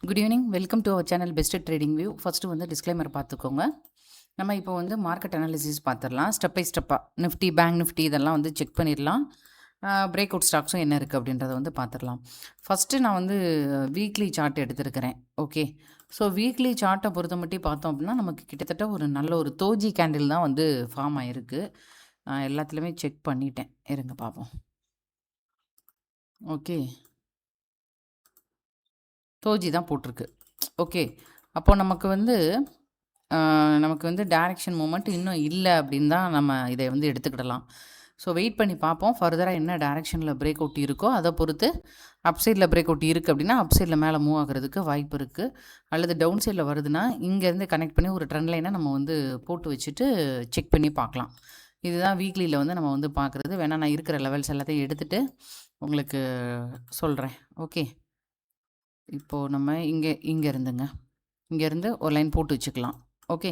Good evening. Welcome to our channel best trading view. First வந்து disclaimer பார்த்துக்கோங்க. நம்ம இப்போ வந்து மார்க்கெட் அனாலிசிஸ் பார்த்துடலாம். ஸ்டெப் பை ஸ்டெப்பாக நிஃப்டி, பேங்க் நிஃப்டி இதெல்லாம் வந்து செக் பண்ணிடலாம். பிரேக் அவுட் ஸ்டாக்ஸும் என்ன இருக்குது அப்படின்றத வந்து பார்த்துடலாம். ஃபஸ்ட்டு நான் வந்து வீக்லி சார்ட் எடுத்திருக்கிறேன். ஓகே, ஸோ வீக்லி சார்ட்டை பொறுத்த மட்டும் பார்த்தோம் அப்படின்னா நமக்கு கிட்டத்தட்ட ஒரு நல்ல ஒரு தோஜி கேண்டில் தான் வந்து ஃபார்ம் ஆகிருக்கு. நான் எல்லாத்துலேயுமே செக் பண்ணிட்டேன், இருங்க பார்ப்போம். ஓகே, தோஜி தான் போட்டிருக்கு. ஓகே, அப்போ நமக்கு வந்து டைரக்ஷன் மூமெண்ட் இன்னும் இல்லை அப்படின்னு தான் நம்ம இதை வந்து எடுத்துக்கிடலாம். ஸோ வெயிட் பண்ணி பார்ப்போம். ஃபர்தராக என்ன டைரக்ஷனில் பிரேக் அவுட் இருக்கோ அதை பொறுத்து அப்சைடில் பிரேக் அவுட் இருக்குது அப்படின்னா அப்சைடில் மேலே மூவ் ஆகிறதுக்கு வாய்ப்பு இருக்குது. அல்லது டவுன் சைடில் வருதுன்னா இங்கேருந்து கனெக்ட் பண்ணி ஒரு ட்ரெண்ட் லைனை நம்ம வந்து போட்டு வச்சுட்டு செக் பண்ணி பார்க்கலாம். இதுதான் வீக்லியில் வந்து நம்ம வந்து பார்க்குறது. வேணால் நான் இருக்கிற லெவல்ஸ் எல்லாத்தையும் எடுத்துகிட்டு உங்களுக்கு சொல்கிறேன். ஓகே, இப்போது நம்ம இங்கே இருந்துங்க ஒரு லைன் போட்டு வச்சுக்கலாம். ஓகே,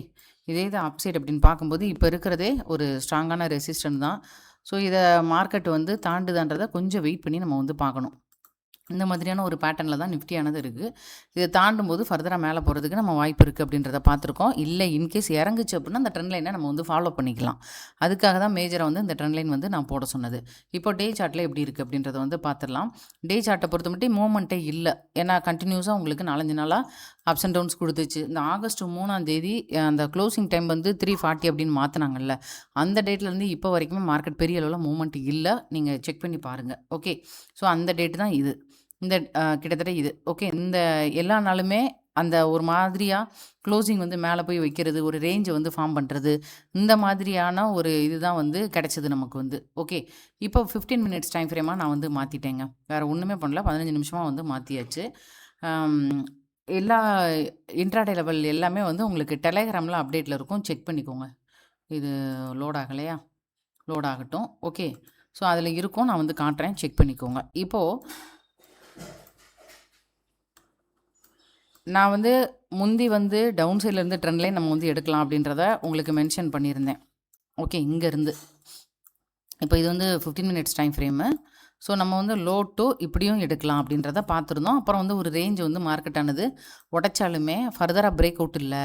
இதே இது அப்சைட் அப்படின்னு பார்க்கும்போது இப்போ இருக்கிறதே ஒரு ஸ்ட்ராங்கான ரெசிஸ்டன்ட் தான். ஸோ இதை மார்க்கெட் வந்து தாண்டுதான்றதை கொஞ்சம் வெயிட் பண்ணி நம்ம வந்து பார்க்கணும். இந்த மாதிரியான ஒரு பேட்டர்னில் தான் நிஃப்டியானது இருக்குது. இதை தாண்டும் போது ஃபர்தராக மேலே போகிறதுக்கு நம்ம வாய்ப்பு இருக்குது அப்படின்றத பார்த்துருக்கோம். இல்லை இன்கேஸ் இறங்குச்சு அப்படின்னா அந்த ட்ரெண்ட் லைனை நம்ம வந்து ஃபாலோ பண்ணிக்கலாம். அதுக்காக தான் மேஜராக வந்து இந்த ட்ரெண்ட் லைன் வந்து நான் போட சொன்னது. இப்போ டே சார்ட்டில் எப்படி இருக்குது அப்படின்றத வந்து பார்த்துடலாம். டே சார்ட்டை பொறுத்த மட்டும் மூமெண்ட்டே இல்லை. ஏன்னா கண்டினியூஸாக உங்களுக்கு 4-5 நாளாக அப்ஸ் அண்ட் டவுன்ஸ் கொடுத்துச்சு. இந்த ஆகஸ்ட் 3ஆம் தேதி அந்த க்ளோசிங் டைம் வந்து 340 அப்படின்னு மாற்றினாங்கல்ல, அந்த டேட்லேருந்து இப்போ வரைக்குமே மார்க்கெட் பெரிய அளவில் மூமெண்ட் இல்லை. நீங்கள் செக் பண்ணி பாருங்கள். ஓகே, ஸோ அந்த டேட்டு தான் இது. இந்த கிட்டத்தட்ட இது. ஓகே, இந்த எல்லா நாளுமே அந்த ஒரு மாதிரியாக க்ளோசிங் வந்து மேலே போய் வைக்கிறது, ஒரு ரேஞ்சை வந்து ஃபார்ம் பண்ணுறது, இந்த மாதிரியான ஒரு இதுதான் வந்து கிடைச்சது நமக்கு வந்து. ஓகே, இப்போ 15 மினிட்ஸ் டைம் ஃப்ரேமாக நான் வந்து மாற்றிட்டேங்க. வேறு ஒன்றுமே பண்ணல, 15 நிமிஷமாக வந்து மாற்றியாச்சு. எல்லா இன்ட்ராடே லெவல் எல்லாமே வந்து உங்களுக்கு டெலகிராமில் அப்டேட்டில் இருக்கும், செக் பண்ணிக்கோங்க. இது லோட் ஆகலையா? லோட் ஆகட்டும். ஓகே, ஸோ அதில் இருக்கும், நான் வந்து காட்டுறேன், செக் பண்ணிக்கோங்க. இப்போது நான் வந்து முந்தி வந்து டவுன் சைட்லேருந்து ட்ரெண்ட் லைன் நம்ம வந்து எடுக்கலாம் அப்படின்றத உங்களுக்கு மென்ஷன் பண்ணியிருந்தேன். ஓகே, இங்கேருந்து இப்போ இது வந்து 15 மினிட்ஸ் டைம் ஃப்ரேமு. ஸோ நம்ம வந்து லோ டு இப்படியும் எடுக்கலாம் அப்படின்றத பார்த்துருந்தோம். அப்புறம் வந்து ஒரு ரேஞ்ச் வந்து மார்க்கெட் ஆனது உடைச்சாலுமே ஃபர்தராக பிரேக் அவுட் இல்லை,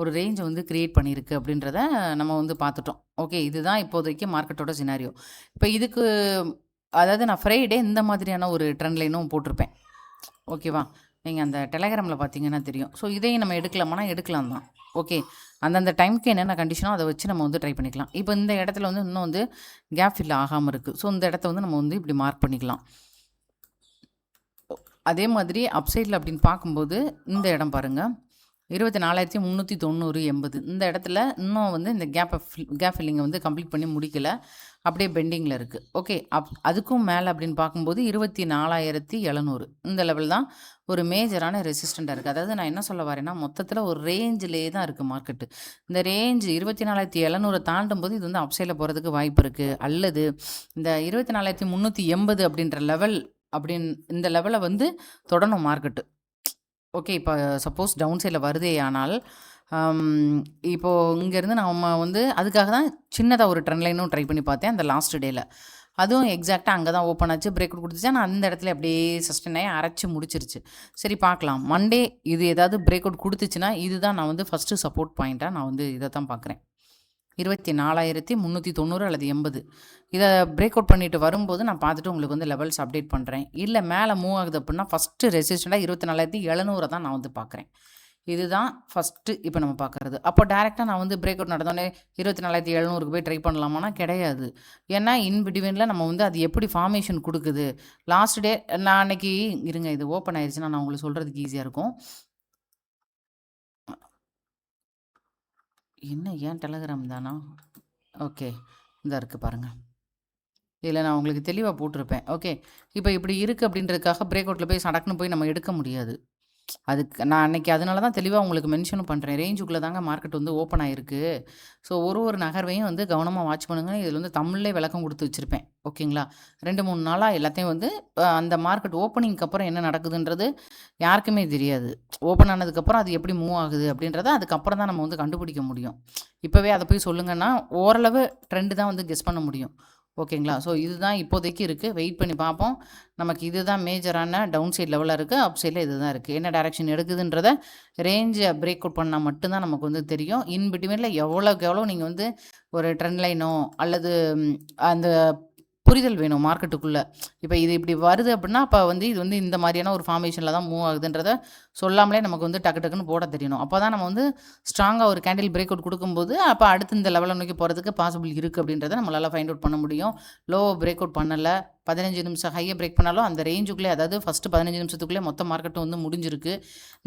ஒரு ரேஞ்சை வந்து க்ரியேட் பண்ணியிருக்கு அப்படின்றத நம்ம வந்து பார்த்துட்டோம். ஓகே, இதுதான் இப்போதைக்கு மார்க்கெட்டோட சினாரியோ. இப்போ இதுக்கு அதாவது நான் ஃப்ரைடே இந்த மாதிரியான ஒரு ட்ரெண்ட் லைனும் போட்டிருப்பேன். ஓகேவா, நீங்கள் அந்த டெலகிராமில் பார்த்தீங்கன்னா தெரியும். ஸோ இதையும் நம்ம எடுக்கலாமானா எடுக்கலாம் தான். ஓகே, அந்தந்த டைமுக்கு என்னென்ன கண்டிஷனோ அதை வச்சு நம்ம வந்து ட்ரை பண்ணிக்கலாம். இப்போ இந்த இடத்துல வந்து இன்னும் வந்து கேப் ஃபில் ஆகாமல் இருக்குது. ஸோ இந்த இடத்த வந்து நம்ம வந்து இப்படி மார்க் பண்ணிக்கலாம். அதே மாதிரி அப்சைடில் அப்படின்னு பார்க்கும்போது இந்த இடம் பாருங்கள், 24,390.80 இந்த இடத்துல இன்னும் வந்து இந்த கேப் ஃபில்லிங்கை வந்து கம்ப்ளீட் பண்ணி முடிக்கலை, அப்படியே பெண்டிங்கில் இருக்குது. ஓகே, அதுக்கும் மேலே அப்படின்னு பார்க்கும்போது 24,700 இந்த லெவல் தான் ஒரு மேஜரான ரெசிஸ்டண்ட்டாக இருக்குது. அதாவது நான் என்ன சொல்ல வரேன்னா மொத்தத்தில் ஒரு ரேஞ்சிலே தான் இருக்குது மார்க்கெட்டு. இந்த ரேஞ்சு 24,700 தாண்டும் போது இது வந்து அப்சைடில் போகிறதுக்கு வாய்ப்பு இருக்குது. அல்லது இந்த 24,380 அப்படின்ற லெவல் இந்த லெவலை வந்து தொடணும் மார்க்கெட்டு. ஓகே, இப்போ சப்போஸ் டவுன் சைடில் வருதே ஆனால் இப்போது இங்கேருந்து நம்ம வந்து அதுக்காக தான் சின்னதாக ஒரு ட்ரெண்ட் லைனும் ட்ரை பண்ணி பார்த்தேன் அந்த லாஸ்ட் டேயில். அதுவும் எக்ஸாக்டாக அங்கே தான் ஓப்பன் ஆச்சு, பிரேக் அவுட் கொடுத்துச்சு. நான் அந்த இடத்துல அப்படியே சஸ்டெயின் ஆகி அரைச்சி முடிச்சிருச்சு. சரி பார்க்கலாம், மண்டே இது ஏதாவது பிரேக் அவுட் கொடுத்துச்சுன்னா இதுதான் நான் வந்து ஃபஸ்ட்டு சப்போர்ட் பாயிண்ட்டாக நான் வந்து இதை தான் பார்க்குறேன். 24,390 அல்லது 80 இதை பிரேக் அவுட் பண்ணிட்டு வரும்போது நான் பார்த்துட்டு உங்களுக்கு வந்து லெவல்ஸ் அப்டேட் பண்ணுறேன். இல்லை மேலே மூவ் ஆகுது அப்படின்னா ஃபஸ்ட்டு ரெசிஸ்டண்ட்டாக 24,700 தான் நான் வந்து பார்க்குறேன். இதுதான் ஃபஸ்ட்டு இப்போ நம்ம பார்க்குறது. அப்போ டேரெக்டாக நான் வந்து பிரேக் அவுட் நடந்தோடனே 24,700க்கு போய் ட்ரை பண்ணலாமான்னா கிடையாது. ஏன்னா இன்பிட்வீனில் நம்ம வந்து அது எப்படி ஃபார்மேஷன் கொடுக்குது. லாஸ்ட் டே நான் அன்னைக்கு இருங்க, இது ஓப்பன் ஆயிடுச்சுன்னா நான் உங்களுக்கு சொல்கிறதுக்கு ஈஸியாக இருக்கும். என்ன ஏன் டெலகிராம் தானா? ஓகே, இந்த இருக்குது பாருங்கள், இதில் நான் உங்களுக்கு தெளிவாக போட்டிருப்பேன். ஓகே, இப்போ இப்படி இருக்குது அப்படின்றதுக்காக பிரேக் அவுட்டில் போய் சடக்குன்னு போய் நம்ம எடுக்க முடியாது. அதுக்கு நான் அன்றைக்கி அதனால தான் தெளிவாக உங்களுக்கு மென்ஷனும் பண்ணுறேன். ரேஞ்சுக்குள்ளே தாங்க மார்க்கெட் வந்து ஓப்பன் ஆகிருக்கு. ஸோ ஒரு நகர்வையும் வந்து கவனமாக வாட்ச் பண்ணுங்கள். இதில் வந்து தமிழ்லேயே விளக்கம் கொடுத்து வச்சுருப்பேன். ஓகேங்களா, 2-3 நாளாக எல்லாத்தையும் வந்து அந்த மார்க்கெட் ஓப்பனிங்க்கு அப்புறம் என்ன நடக்குதுன்றது யாருக்குமே தெரியாது. ஓப்பன் ஆனதுக்கப்புறம் அது எப்படி மூவ் ஆகுது அப்படின்றத அதுக்கப்புறம் தான் நம்ம வந்து கண்டுபிடிக்க முடியும். இப்போவே அதை போய் சொல்லுங்கன்னா ஓரளவு ட்ரெண்டு தான் வந்து கெஸ் பண்ண முடியும். ஓகேங்களா? ஸோ இதுதான் இப்போதைக்கு இருக்குது. வெயிட் பண்ணி பார்ப்போம். நமக்கு இதுதான் மேஜரான டவுன் சைட் லெவலில் இருக்குது. அப் சைடில் இதுதான் இருக்குது. என்ன டைரக்ஷன் எடுக்குதுன்றத ரேஞ்சை பிரேக் அவுட் பண்ணால் மட்டும்தான் நமக்கு வந்து தெரியும். இன் பிட்வீனில் எவ்வளோக்கு எவ்வளோ நீங்கள் வந்து ஒரு ட்ரெண்ட் லைனோ அல்லது அந்த புரிதல் வேணும் மார்க்கெட்டுக்குள்ளே. இப்போ இது இப்படி வருது அப்படின்னா அப்போ வந்து இது வந்து இந்த மாதிரியான ஒரு ஃபார்மேஷனில் தான் மூவ் ஆகுதுன்றத சொல்லாமலே நமக்கு வந்து டக்கு டக்குன்னு போட தெரியணும். அப்போ தான் நம்ம வந்து ஸ்ட்ராங்காக ஒரு கேண்டில் பிரேக் அவுட் கொடுக்கும்போது அப்போ அடுத்து இந்த லெவலை நோக்கி போகிறதுக்கு பாசிபிள் இருக்குது அப்படின்றத நம்மளால் ஃபைண்ட் அவுட் பண்ண முடியும். லோவை பிரேக் அவுட் பண்ணலை, 15 நிமிஷம் ஹையை பிரேக் பண்ணாலும் அந்த ரேஞ்சுக்குள்ளே, அதாவது ஃபஸ்ட்டு 15 நிமிஷத்துக்குள்ளே மொத்த மார்க்கெட்டும் வந்து முடிஞ்சிருக்கு.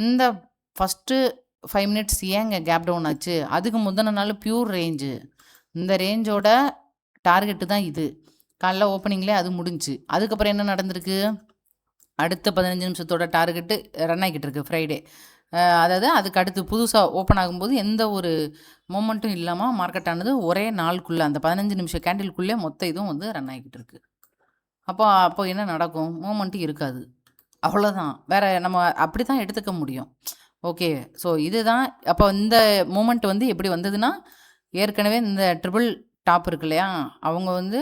இந்த ஃபஸ்ட்டு 5 மினிட்ஸ் ஏங்க கேப் டவுன் ஆச்சு? அதுக்கு முந்தின நாள் பியூர் ரேஞ்சு. இந்த ரேஞ்சோட டார்கெட்டு தான் இது. காலைல ஓப்பனிங்லேயே அது முடிஞ்சு. அதுக்கப்புறம் என்ன நடந்திருக்கு? அடுத்த 15 நிமிஷத்தோட டார்கெட்டு ரன் ஆகிக்கிட்டு இருக்கு ஃப்ரைடே. அதாவது அதுக்கு அடுத்து புதுசாக ஓப்பன் ஆகும்போது எந்த ஒரு மூமெண்ட்டும் இல்லாமல் மார்க்கெட் ஆனது ஒரே நாளுக்குள்ளே அந்த 15 நிமிஷம் கேண்டிலுக்குள்ளே மொத்த இதுவும் வந்து ரன் ஆகிக்கிட்டு இருக்கு. அப்போ என்ன நடக்கும்? மூமெண்ட்டும் இருக்காது. அவ்வளோதான். வேறு நம்ம அப்படி தான் எடுத்துக்க முடியும். ஓகே. ஸோ இதுதான் அப்போ இந்த மூமெண்ட் வந்து எப்படி வந்ததுன்னா, ஏற்கனவே இந்த ட்ரிபிள் டாப் இருக்கு இல்லையா, அவங்க வந்து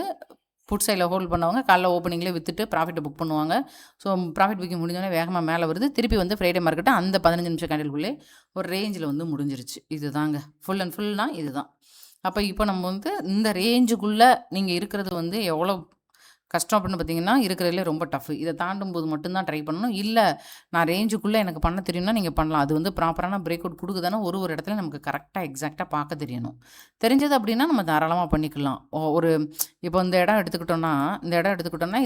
புட் சைடில் ஹோல்ட் பண்ணவங்க காலைல ஓப்பனிங்லேயே விற்றுட்டு ப்ராஃபிட்டை புக் பண்ணுவாங்க. ஸோ ப்ராஃபிட் புக்கிங் முடிஞ்சோடனே வேகமாக மேலே வருது. திருப்பி வந்து ஃப்ரைடே மார்க்கெட்டு அந்த 15 நிமிஷம் கேண்டிலுக்குள்ளே ஒரு ரேஞ்சில் வந்து முடிஞ்சிருச்சு. இது தாங்க ஃபுல் அண்ட் ஃபுல்னா இது தான். அப்போ இப்போ நம்ம வந்து இந்த ரேஞ்சுக்குள்ளே நீங்கள் இருக்கிறது வந்து எவ்வளோ கஷ்டம் அப்படின்னு பார்த்தீங்கன்னா, இருக்கிறதுலே ரொம்ப டஃப். இதை தாண்டும்போது மட்டும்தான் ட்ரை பண்ணணும். இல்லை நான் ரேஞ்சுக்குள்ளே எனக்கு பண்ண தெரியும்னா நீங்கள் பண்ணலாம். அது வந்து ப்ராப்பரான பிரேக் அவுட் கொடுக்குதானா ஒரு இடத்துல நமக்கு கரெக்டாக எக்ஸாக்டாக பார்க்க தெரியணும். தெரிஞ்சது அப்படின்னா நம்ம தாராளமாக பண்ணிக்கலாம். ஒரு இப்போ இந்த இடம் எடுத்துக்கிட்டோம்னா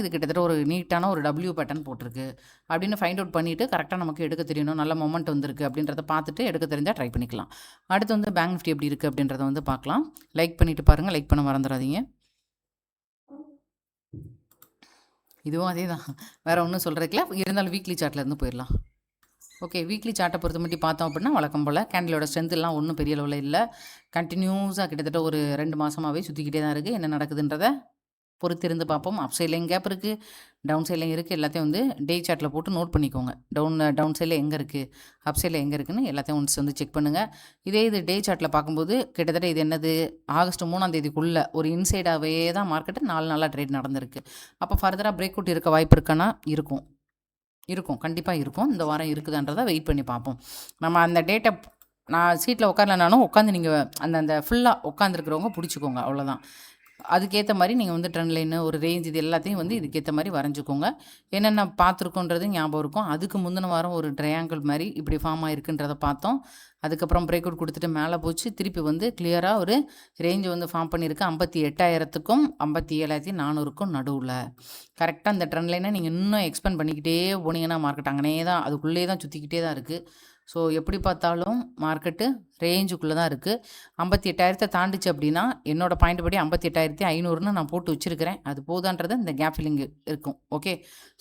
இது கிட்டத்தட்ட ஒரு நீட்டான ஒரு டபிள்யூ பேட்டர்ன் போட்டிருக்கு அப்படின்னு ஃபைண்ட் அவுட் பண்ணிவிட்டு கரெக்டாக நமக்கு எடுக்க தெரியணும். நல்ல மொமெண்ட் வந்திருக்கு அப்படின்றத பார்த்துட்டு எடுக்க தெரிஞ்சால் ட்ரை பண்ணிக்கலாம். அடுத்து வந்து பேங்க் நிஃப்டி எப்படி இருக்குது அப்படின்றத வந்து பார்க்கலாம். லைக் பண்ணிவிட்டு பாருங்கள். லைக் பண்ண மறந்துடாதீங்க. இதுவும் அதே தான், வேறு ஒன்றும் சொல்கிறதுக்குல. இருந்தாலும் வீக்லி சார்ட்லேருந்து போயிடலாம். ஓகே, வீக்லி சார்ட்டை பொறுத்த மட்டும் பார்த்தோம் அப்படின்னா வழக்கம் போல் கேண்டிலோட ஸ்ட்ரென்த்லாம் ஒன்றும் பெரிய லெவலில் இல்லை. கண்டினியூஸாக கிட்டத்தட்ட ஒரு 2 மாதமாகவே சுற்றிக்கிட்டே தான் இருக்குது. என்ன நடக்குதுன்றதை பொறுத்திருந்து பார்ப்போம். அப் சைட்லையும் கேப் இருக்குது, டவுன் சைட்லையும் இருக்குது. எல்லாத்தையும் வந்து டே சார்ட்டில் போட்டு நோட் பண்ணிக்கோங்க. டவுன் சைடில் எங்கே இருக்குது, அப் சைடில் எங்கே இருக்குதுன்னு எல்லாத்தையும் ஒன்ஸ் வந்து செக் பண்ணுங்கள். இது டே சார்ட்டில் பார்க்கும்போது கிட்டத்தட்ட இது என்னது, ஆகஸ்ட் 3ஆம் தேதிக்குள்ளே ஒரு இன்சைடாகவே தான் மார்க்கெட்டு 4 நாளாக ட்ரேட் நடந்திருக்கு. அப்போ ஃபர்தராக பிரேக் அவுட் இருக்க வாய்ப்பு இருக்கானா? இருக்கும், கண்டிப்பாக இருக்கும். இந்த வாரம் இருக்குதுன்றதை வெயிட் பண்ணி பார்ப்போம். நம்ம அந்த டேட்டை நான் சீட்டில் உட்காரலனாலும் உட்காந்து நீங்கள் அந்த ஃபுல்லாக உட்காந்துருக்கிறவங்க பிடிச்சிக்கோங்க, அவ்வளோதான். அதுக்கேற்ற மாதிரி நீங்கள் வந்து ட்ரெண்ட் லைனு ஒரு ரேஞ்ச் இது எல்லாத்தையும் வந்து இதுக்கேற்ற மாதிரி வரைஞ்சிக்கோங்க. என்னென்ன பார்த்துருக்கோன்றது ஞாபகம் இருக்கும். அதுக்கு முந்தின வாரம் ஒரு ட்ரையாங்கிள் மாதிரி இப்படி ஃபார்ம் ஆகிருக்குன்றதை பார்த்தோம். அதுக்கப்புறம் பிரேக் அவுட் கொடுத்துட்டு மேலே போச்சு. திருப்பி வந்து கிளியராக ஒரு ரேஞ்சு வந்து ஃபார்ம் பண்ணியிருக்கு. 58,000க்கும் 57,400க்கும் நடுவில். கரெக்டாக அந்த ட்ரெண்ட் லைனை நீங்கள் இன்னும் எக்ஸ்பெண்ட் பண்ணிக்கிட்டே போனீங்கன்னா மார்க்கெட் அங்கனே தான், அதுக்குள்ளேயே தான் சுற்றிக்கிட்டே தான் இருக்குது. ஸோ எப்படி பார்த்தாலும் மார்க்கெட்டு ரேஞ்சுக்குள்ளே தான் இருக்குது. 58,000 தாண்டிச்சு அப்படின்னா என்னோடய பாயிண்ட் படி 58,500ன்னு நான் போட்டு வச்சுருக்கிறேன். அது போதான்றது இந்த கேப் ஃபில்லிங் இருக்கும். ஓகே,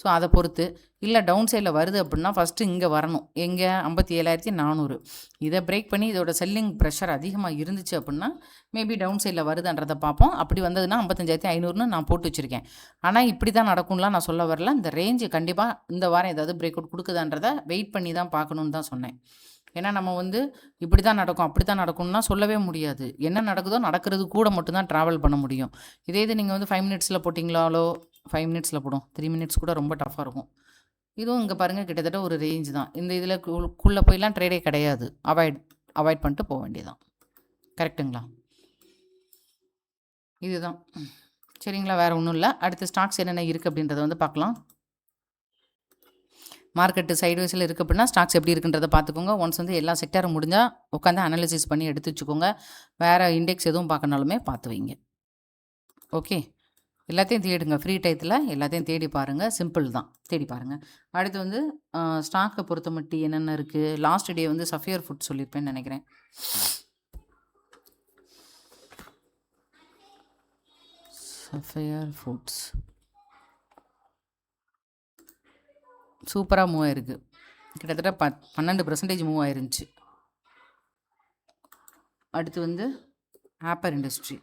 ஸோ அதை பொறுத்து. இல்லை டவுன் சைடில் வருது அப்படின்னா ஃபஸ்ட்டு இங்கே வரணும். எங்கே? 57,400. இதை பிரேக் பண்ணி இதோட செல்லிங் ப்ரெஷர் அதிகமாக இருந்துச்சு அப்படின்னா மேபி டவுன் சைடில் வருதுன்றதை பார்ப்போம். அப்படி வந்ததுன்னா 55,500ன்னு நான் போட்டு வச்சுருக்கேன். ஆனால் இப்படி தான் நடக்கும்லாம் நான் சொல்ல வரல. இந்த ரேஞ்சு கண்டிப்பாக இந்த வாரம் ஏதாவது பிரேக் அவுட் கொடுக்குதான்றதை வெயிட் பண்ணி தான் பார்க்கணுன்னு தான் சொன்னேன். ஏன்னா நம்ம வந்து இப்படி தான் நடக்கும் அப்படி தான் நடக்கும்னா சொல்லவே முடியாது. என்ன நடக்குதோ நடக்கிறது கூட மட்டும்தான் ட்ராவல் பண்ண முடியும். இது நீங்கள் வந்து 5 மினிட்ஸில் போட்டிங்களாலோ 5 மினிட்ஸில் போடும், 3 மினிட்ஸ் கூட ரொம்ப டஃப்பாக இருக்கும். இதுவும் இங்கே பாருங்கள் கிட்டத்தட்ட ஒரு ரேஞ்ச் தான். இந்த இதில் குள்ளே போயெல்லாம் ட்ரேடே கிடையாது. அவாய்ட் பண்ணிட்டு போக வேண்டியதான். கரெக்டுங்களா? இதுதான் சரிங்களா, வேறு ஒன்றும் இல்லை. அடுத்து ஸ்டாக்ஸ் என்னென்ன இருக்குது அப்படின்றத வந்து பார்க்கலாம். மார்க்கெட்டு சைட்வைஸில் இருக்குது அப்படின்னா ஸ்டாக்ஸ் எப்படி இருக்குன்றதை பார்த்துக்கோங்க. ஒன்ஸ் வந்து எல்லா செக்டரும் முடிஞ்சால் உட்காந்து அனாலிசிஸ் பண்ணி எடுத்து வச்சுக்கோங்க. வேறு இண்டெக்ஸ் எதுவும் பார்க்கனாலுமே பார்த்து வைங்க. ஓகே, எல்லாத்தையும் தேடுங்க. ஃப்ரீ டயத்தில் எல்லாத்தையும் தேடி பாருங்கள். சிம்பிள் தான், தேடி பாருங்கள். அடுத்து வந்து ஸ்டாக்கை பொறுத்த மட்டும் என்னென்ன இருக்குது. லாஸ்ட் டே வந்து சஃபியர் ஃபுட் சொல்லியிருப்பேன்னு நினைக்கிறேன். சஃபியர் ஃபுட்ஸ் சூப்பராக மூவ் ஆயிருக்கு. கிட்டத்தட்ட 12% மூவ் ஆயிருந்துச்சு. அடுத்து வந்து ஆப்பர் இண்டஸ்ட்ரி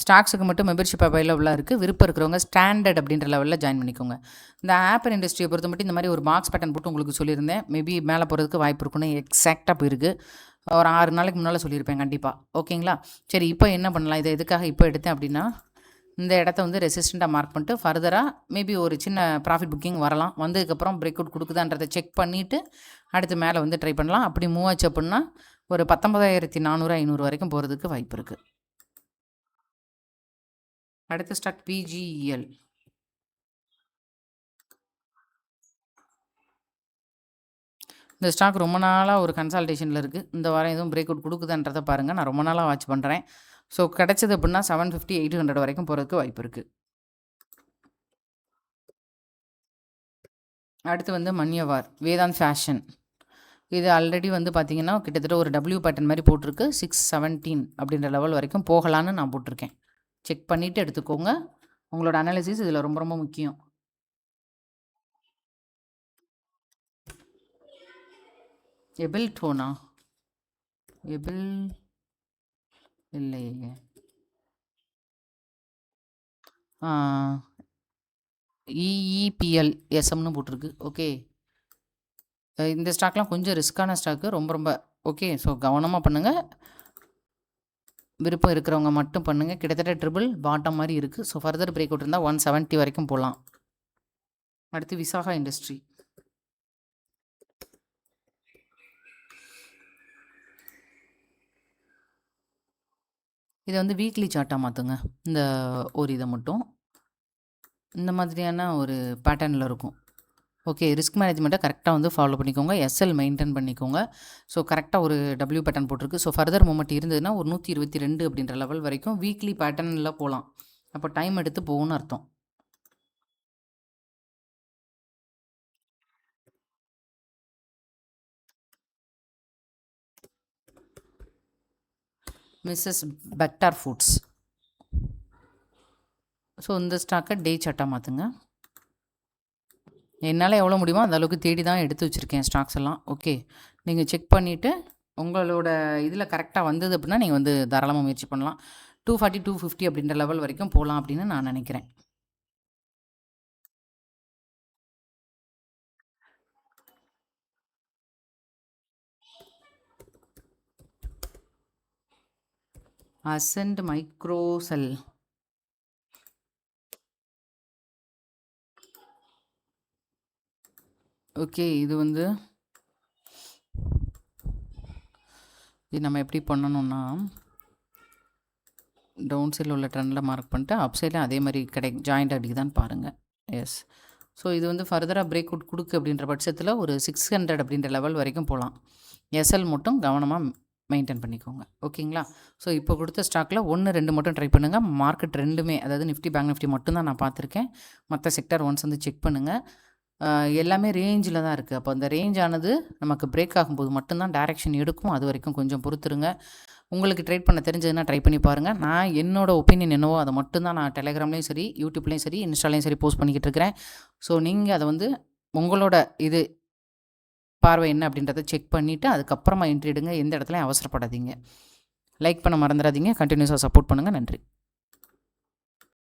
ஸ்டாக்ஸுக்கு மட்டும் மெம்பர்ஷிப் அவைலபிளாக இருக்குது. விருப்பம் இருக்கிறவங்க ஸ்டாண்டர்ட் அப்படின்ற லெவலில் ஜாயின் பண்ணிக்கோங்க. இந்த ஆப்பர் இண்டஸ்ட்ரியை பொறுத்த மட்டும் இந்த மாதிரி ஒரு பாக்ஸ் பேட்டர்ன் போட்டு உங்களுக்கு சொல்லியிருந்தேன். மேபி மேலே போகிறதுக்கு வாய்ப்பு இருக்குன்னு எக்ஸாக்டாக போயிருக்கு. ஒரு 6 நாளைக்கு முன்னால் சொல்லியிருப்பேன் கண்டிப்பாக. ஓகேங்களா? சரி, இப்போ என்ன பண்ணலாம்? இதை எதுக்காக இப்போ எடுத்தேன் அப்படின்னா, இந்த இடத்த வந்து ரெசிஸ்டண்ட்டாக மார்க் பண்ணிட்டு ஃபர்தராக மேபி ஒரு சின்ன ப்ராஃபிட் புக்கிங் வரலாம். வந்ததுக்கப்புறம் பிரேக் அவுட் கொடுக்குதான்றதை செக் பண்ணிவிட்டு அடுத்து மேலே வந்து ட்ரை பண்ணலாம். அப்படி மூவ் ஆச்சு அப்படின்னா ஒரு 19,400 500 வரைக்கும் போகிறதுக்கு வாய்ப்பு இருக்குது. அடுத்த ஸ்டாக் பிஜிஎல். இந்த ஸ்டாக் ரொம்ப நாளாக ஒரு கன்சால்டேஷனில் இருக்குது. இந்த வாரம் எதுவும் பிரேக் அவுட் கொடுக்குதுன்றதை பாருங்கள். நான் ரொம்ப நாளாக வாட்ச் பண்ணுறேன். ஸோ கிடச்சது அப்படின்னா 750 800 வரைக்கும் போகிறதுக்கு வாய்ப்பு இருக்குது. அடுத்து வந்து மன்யவார் வேதாந்த் ஃபேஷன். இது ஆல்ரெடி வந்து பார்த்திங்கன்னா கிட்டத்தட்ட ஒரு டபிள்யூ பேட்டர்ன் மாதிரி போட்டிருக்கு. 617 அப்படின்ற லெவல் வரைக்கும் போகலான்னு நான் போட்டிருக்கேன். செக் பண்ணிவிட்டு எடுத்துக்கோங்க. உங்களோட அனாலிசிஸ் இதில் ரொம்ப ரொம்ப முக்கியம். Able Donna? எபிள் இல்லையே. இஇபிஎல் எஸ்எம்னு போட்டிருக்கு. ஓகே, இந்த ஸ்டாக்லாம் கொஞ்சம் ரிஸ்க்கான ஸ்டாக்கு, ரொம்ப ரொம்ப ஓகே. ஸோ கவனமாக பண்ணுங்கள். விருப்பம் இருக்கிறவங்க மட்டும் பண்ணுங்கள். கிட்டத்தட்ட ட்ரிபிள் பாட்டம் மாதிரி இருக்குது. ஸோ ஃபர்தர் பிரேக் அவுட் இருந்தால் 170 வரைக்கும் போகலாம். அடுத்து விசாகா இண்டஸ்ட்ரி. இதை வந்து வீக்லி சார்ட்டாக மாற்றுங்க. இந்த ஒரு இதை மட்டும் இந்த மாதிரியான ஒரு பேட்டர்னில் இருக்கும். ஓகே, ரிஸ்க் மேனேஜ்மெண்ட்டை கரெக்டாக வந்து ஃபாலோ பண்ணிக்கோங்க. எஸ்எல் மெயின்டைன் பண்ணிக்கோங்க. ஸோ கரெக்டாக ஒரு டபிள்யூ பேட்டர்ன் போட்டிருக்கு. ஸோ ஃபர்தர் மூமெண்ட் இருந்ததுன்னா ஒரு 122 அப்படின்ற லெவல் வரைக்கும் வீக்லி பேட்டர்னில் போகலாம். அப்போ டைம் எடுத்து போகும்னு அர்த்தம். Mrs Bector foods. ஸோ இந்த ஸ்டாக்கை டே சார்ட்டாக மாற்றுங்க. என்னால் எவ்வளோ முடியுமோ அந்த அளவுக்கு தேடி தான் எடுத்து வச்சுருக்கேன் ஸ்டாக்ஸ் எல்லாம். ஓகே, நீங்கள் செக் பண்ணிவிட்டு உங்களோட இதில் கரெக்டாக வந்தது அப்படின்னா நீங்கள் வந்து தாராளமாக முயற்சி பண்ணலாம். 240 250 அப்படின்ற லெவல் வரைக்கும் போகலாம் அப்படின்னு நான் நினைக்கிறேன். அசென்ட் மைக்ரோசெல். ஓகே, இது வந்து இது நம்ம எப்படி பண்ணணும்னா டவுன் சைடில் உள்ள ட்ரெண்டில் மார்க் பண்ணிட்டு அப் சைடில் அதே மாதிரி ஜாயிண்ட் அடிக்குதான்னு பாருங்கள். எஸ். ஸோ இது வந்து ஃபர்தராக பிரேக் அவுட் கொடுக்கு அப்படின்ற பட்சத்தில் ஒரு 600 அப்படின்ற லெவல் வரைக்கும் போகலாம். எஸ்எல் மட்டும் கவனமாக மெயின்டைன் பண்ணிக்கோங்க. ஓகேங்களா? ஸோ இப்போ கொடுத்த ஸ்டாக்கில் 1 2 மட்டும் ட்ரை பண்ணுங்கள். மார்க்கெட் ரெண்டுமே, அதாவது நிஃப்டி பேங்க் நிஃப்டி மட்டும்தான் நான் பார்த்துருக்கேன். மற்ற செக்டர் ஒன்ஸ் வந்து செக் பண்ணுங்கள். எல்லாமே ரேஞ்சில் தான் இருக்குது. அப்போ அந்த ரேஞ்ச் ஆனது நமக்கு பிரேக் ஆகும்போது மட்டும்தான் டைரெக்ஷன் எடுக்கும். அது வரைக்கும் கொஞ்சம் பொறுத்துருங்க. உங்களுக்கு ட்ரேட் பண்ண தெரிஞ்சதுன்னா ட்ரை பண்ணி பாருங்கள். நான் என்னோடய ஒப்பீனியன் என்னவோ அதை மட்டும்தான் நான் டெலிகிராம்லேயும் சரி, யூடியூப்லேயும் சரி, இன்ஸ்டாலையும் சரி போஸ்ட் பண்ணிக்கிட்டு இருக்கிறேன். ஸோ நீங்கள் அதை வந்து உங்களோட இது பார்வை என்ன அப்படின்றத செக் பண்ணிவிட்டு அதுக்கப்புறமா என்ட்ரி எடுங்க. எந்த இடத்துலையும் அவசரப்படாதீங்க. லைக் பண்ண மறந்துடாதீங்க. கண்டினியூஸாக சப்போர்ட் பண்ணுங்கள். நன்றி.